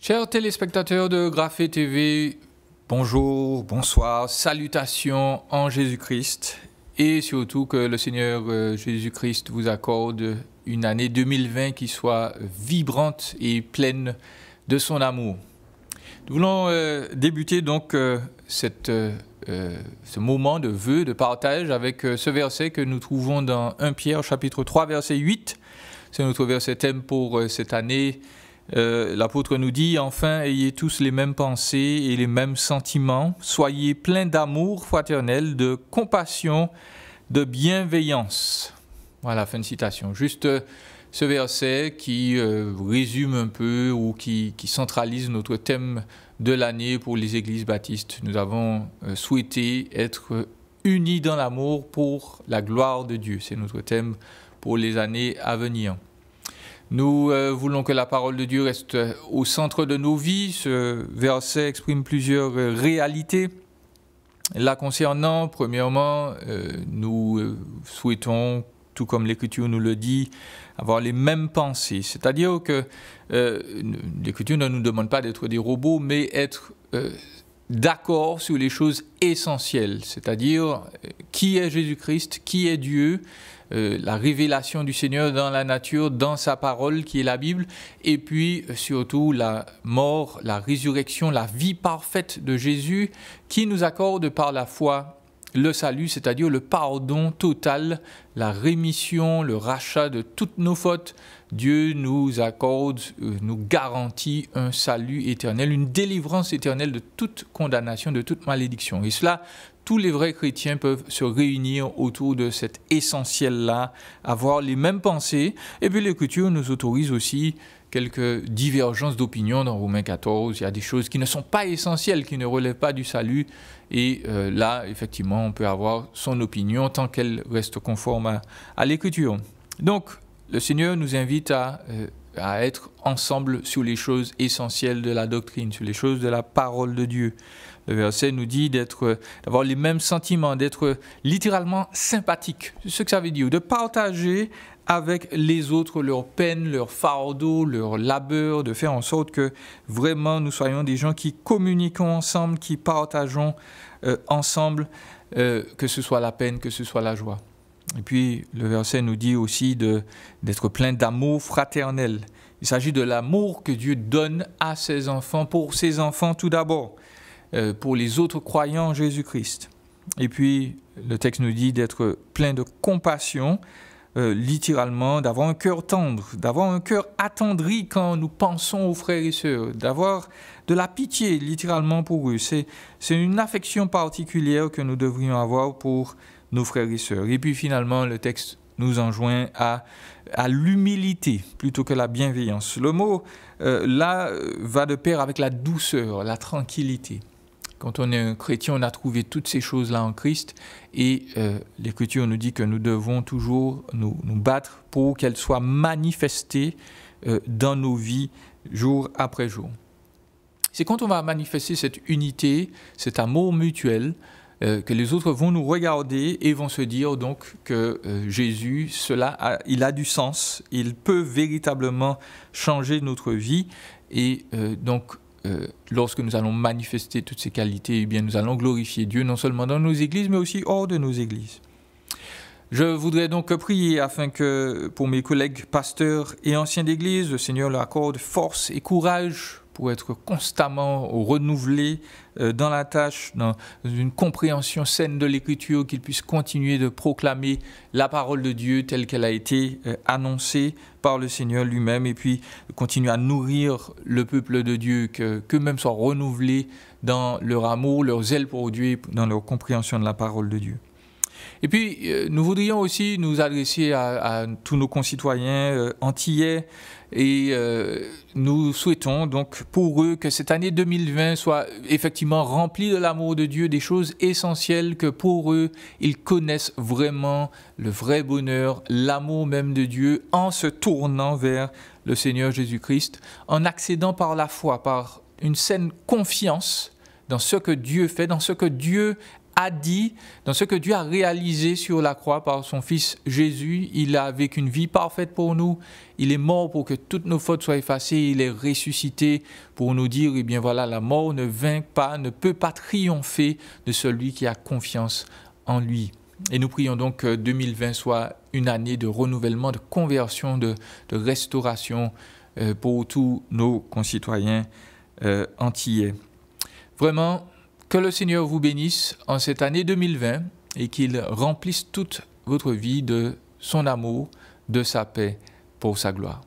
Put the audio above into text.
Chers téléspectateurs de Graphé TV, bonjour, bonsoir, salutations en Jésus-Christ et surtout que le Seigneur Jésus-Christ vous accorde une année 2020 qui soit vibrante et pleine de son amour. Nous voulons débuter donc ce moment de vœu, de partage avec ce verset que nous trouvons dans 1 Pierre chapitre 3 verset 8. C'est notre verset thème pour cette année. L'apôtre nous dit « Enfin, ayez tous les mêmes pensées et les mêmes sentiments, soyez pleins d'amour fraternel, de compassion, de bienveillance. » Voilà, fin de citation. Juste ce verset qui résume un peu ou qui centralise notre thème de l'année pour les églises baptistes. Nous avons souhaité être unis dans l'amour pour la gloire de Dieu. C'est notre thème pour les années à venir. Nous voulons que la parole de Dieu reste au centre de nos vies. Ce verset exprime plusieurs réalités. Là concernant, premièrement, nous souhaitons, tout comme l'Écriture nous le dit, avoir les mêmes pensées. C'est-à-dire que l'Écriture ne nous demande pas d'être des robots, mais être d'accord sur les choses essentielles. C'est-à-dire qui est Jésus-Christ, qui est Dieu, la révélation du Seigneur dans la nature, dans sa parole qui est la Bible, et puis surtout la mort, la résurrection, la vie parfaite de Jésus qui nous accorde par la foi le salut, c'est-à-dire le pardon total, la rémission, le rachat de toutes nos fautes. Dieu nous accorde, nous garantit un salut éternel, une délivrance éternelle de toute condamnation, de toute malédiction. Et cela, tous les vrais chrétiens peuvent se réunir autour de cet essentiel-là, avoir les mêmes pensées. Et puis l'Écriture nous autorise aussi quelques divergences d'opinion dans Romains 14. Il y a des choses qui ne sont pas essentielles, qui ne relèvent pas du salut. Et là, effectivement, on peut avoir son opinion tant qu'elle reste conforme à l'Écriture. Donc, le Seigneur nous invite à être ensemble sur les choses essentielles de la doctrine, sur les choses de la parole de Dieu. Le verset nous dit d'avoir les mêmes sentiments, d'être littéralement sympathique. C'est ce que ça veut dire, de partager avec les autres leurs peines, leurs fardeaux, leurs labeurs, de faire en sorte que vraiment nous soyons des gens qui communiquons ensemble, qui partageons ensemble, que ce soit la peine, que ce soit la joie. Et puis le verset nous dit aussi d'être plein d'amour fraternel. Il s'agit de l'amour que Dieu donne à ses enfants, pour ses enfants tout d'abord, pour les autres croyants en Jésus-Christ. Et puis le texte nous dit d'être plein de compassion, littéralement, d'avoir un cœur tendre, d'avoir un cœur attendri quand nous pensons aux frères et sœurs, d'avoir de la pitié, littéralement, pour eux. C'est une affection particulière que nous devrions avoir pour nos frères et sœurs. Et puis finalement, le texte nous enjoint à l'humilité plutôt que la bienveillance. Le mot, là, va de pair avec la douceur, la tranquillité. Quand on est un chrétien, on a trouvé toutes ces choses-là en Christ et l'Écriture nous dit que nous devons toujours nous battre pour qu'elles soient manifestées dans nos vies jour après jour. C'est quand on va manifester cette unité, cet amour mutuel, que les autres vont nous regarder et vont se dire donc que Jésus, il a du sens, il peut véritablement changer notre vie et donc lorsque nous allons manifester toutes ces qualités, eh bien, nous allons glorifier Dieu non seulement dans nos églises, mais aussi hors de nos églises. Je voudrais donc prier afin que pour mes collègues pasteurs et anciens d'église, le Seigneur leur accorde force et courage pour être constamment renouvelés dans la tâche, dans une compréhension saine de l'Écriture, qu'ils puissent continuer de proclamer la parole de Dieu telle qu'elle a été annoncée par le Seigneur lui-même, et puis continuer à nourrir le peuple de Dieu, qu'eux-mêmes soient renouvelés dans leur amour, leur zèle pour Dieu, dans leur compréhension de la parole de Dieu. Et puis, nous voudrions aussi nous adresser à tous nos concitoyens antillais et nous souhaitons donc pour eux que cette année 2020 soit effectivement remplie de l'amour de Dieu, des choses essentielles, que pour eux, ils connaissent vraiment le vrai bonheur, l'amour même de Dieu en se tournant vers le Seigneur Jésus-Christ, en accédant par la foi, par une saine confiance dans ce que Dieu fait, dans ce que Dieu a dit, dans ce que Dieu a réalisé sur la croix par son Fils Jésus. Il a vécu une vie parfaite pour nous. Il est mort pour que toutes nos fautes soient effacées. Il est ressuscité pour nous dire, eh bien voilà, la mort ne vainc pas, ne peut pas triompher de celui qui a confiance en lui. Et nous prions donc que 2020 soit une année de renouvellement, de conversion, de restauration pour tous nos concitoyens antillais. Vraiment, que le Seigneur vous bénisse en cette année 2020 et qu'il remplisse toute votre vie de son amour, de sa paix pour sa gloire.